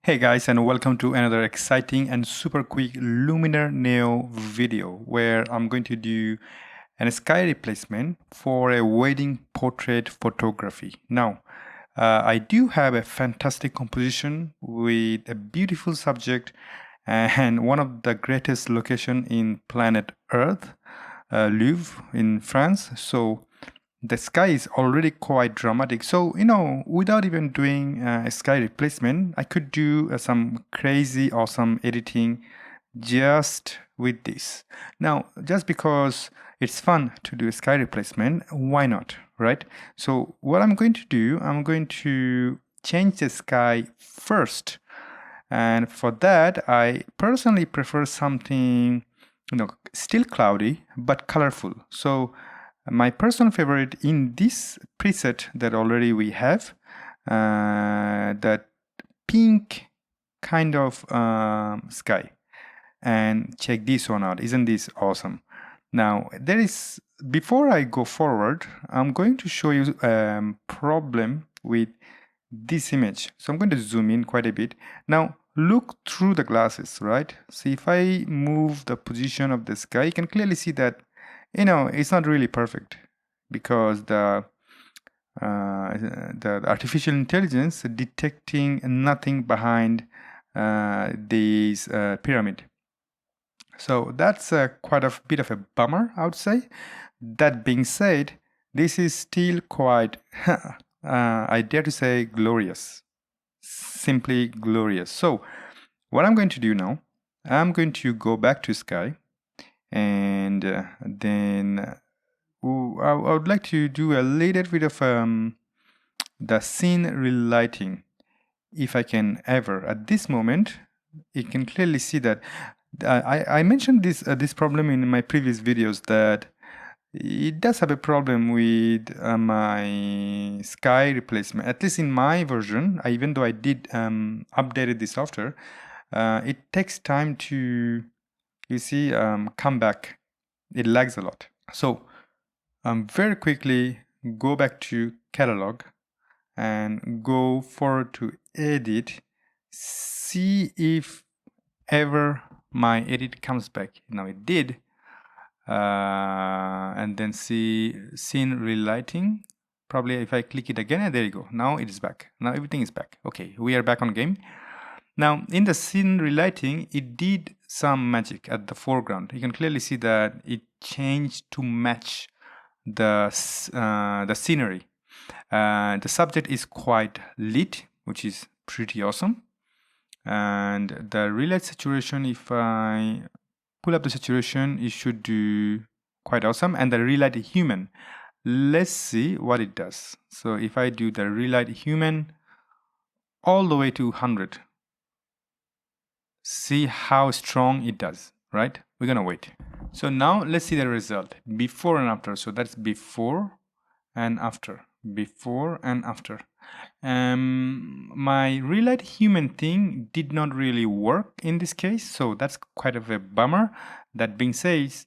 Hey guys, and welcome to another exciting and super quick Luminar Neo video where I'm going to do an sky replacement for a wedding portrait photography. Now, I do have a fantastic composition with a beautiful subject and one of the greatest location in planet Earth, Louvre in France. So the sky is already quite dramatic. So, without even doing a sky replacement, I could do some crazy awesome editing just with this. Now, just because it's fun to do a sky replacement, why not, right? So what I'm going to do, I'm going to change the sky first. And for that, I personally prefer something, still cloudy, but colorful. So my personal favorite in this preset that already we have, that pink kind of sky. And check this one out. Isn't this awesome? Now, before I go forward, I'm going to show you a problem with this image. So I'm going to zoom in quite a bit. Now, look through the glasses, right? See, if I move the position of the sky, you can clearly see that, it's not really perfect because the artificial intelligence detecting nothing behind this pyramid. So that's quite a bit of a bummer, I would say. That being said, this is still quite, I dare to say, glorious. Simply glorious. So what I'm going to do now, I'm going to go back to sky and then I would like to do a little bit of the scene relighting, if I can ever. At this moment, you can clearly see that I mentioned this problem in my previous videos, that it does have a problem with my sky replacement. At least in my version, even though I did updated the software, it takes time to, you see, come back. It lags a lot. So very quickly go back to catalog and go forward to edit. See if ever my edit comes back. Now it did. And then see scene relighting. Probably if I click it again, and there you go. Now it is back. Now everything is back. Okay, we are back on game. Now in the scene relighting, it did some magic at the foreground. You can clearly see that it changed to match the scenery. The subject is quite lit, which is pretty awesome. And the relight saturation, if I pull up the saturation, it should do quite awesome. And the relight human, let's see what it does. So if I do the relight human all the way to 100, see how strong it does, right? We're gonna wait. So now let's see the result, before and after. So that's before and after, before and after. My relight human thing did not really work in this case, so that's quite of a bummer. That being said,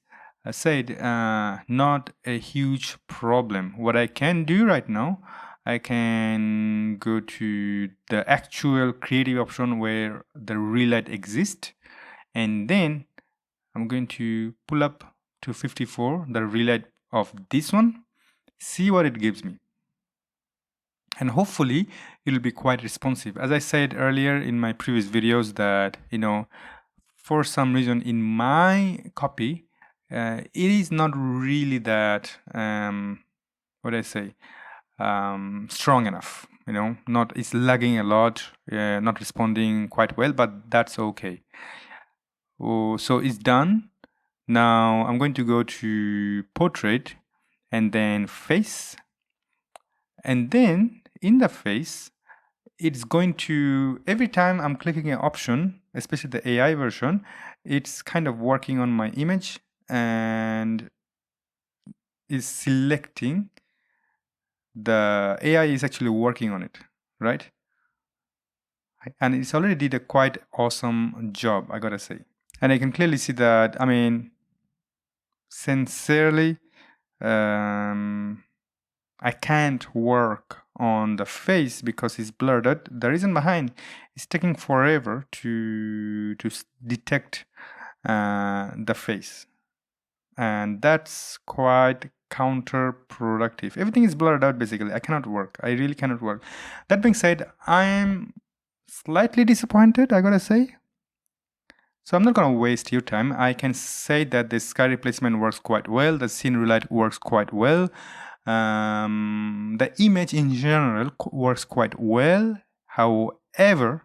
not a huge problem. What I can do right now, I can go to the actual creative option where the relight exists, and then I'm going to pull up to 54 the relight of this one, see what it gives me. And hopefully it'll be quite responsive. As I said earlier in my previous videos that, for some reason in my copy, it is not really that, strong enough, it's lagging a lot, not responding quite well, but that's okay. Oh, so it's done. Now I'm going to go to portrait and then face, and then in the face, it's going to, every time I'm clicking an option, especially the AI version, it's kind of working on my image and is selecting. The AI is actually working on it, right? And it's already did a quite awesome job, I gotta say. And I can clearly see that, I mean, sincerely, I can't work on the face because it's blurred out. The reason behind is taking forever to detect the face, and that's quite counterproductive. Everything is blurred out basically. I cannot work. I really cannot work. That being said, I'm slightly disappointed, I gotta say. So I'm not gonna waste your time. I can say that the sky replacement works quite well. The scene relight works quite well. The image in general works quite well. However,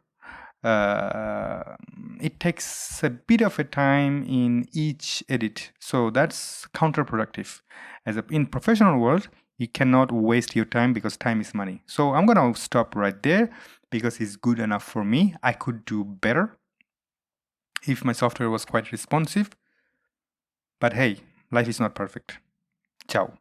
it takes a bit of a time in each edit, so that's counterproductive. In professional world, you cannot waste your time because time is money. So I'm gonna stop right there because it's good enough for me. I could do better if my software was quite responsive, but hey, life is not perfect. Ciao.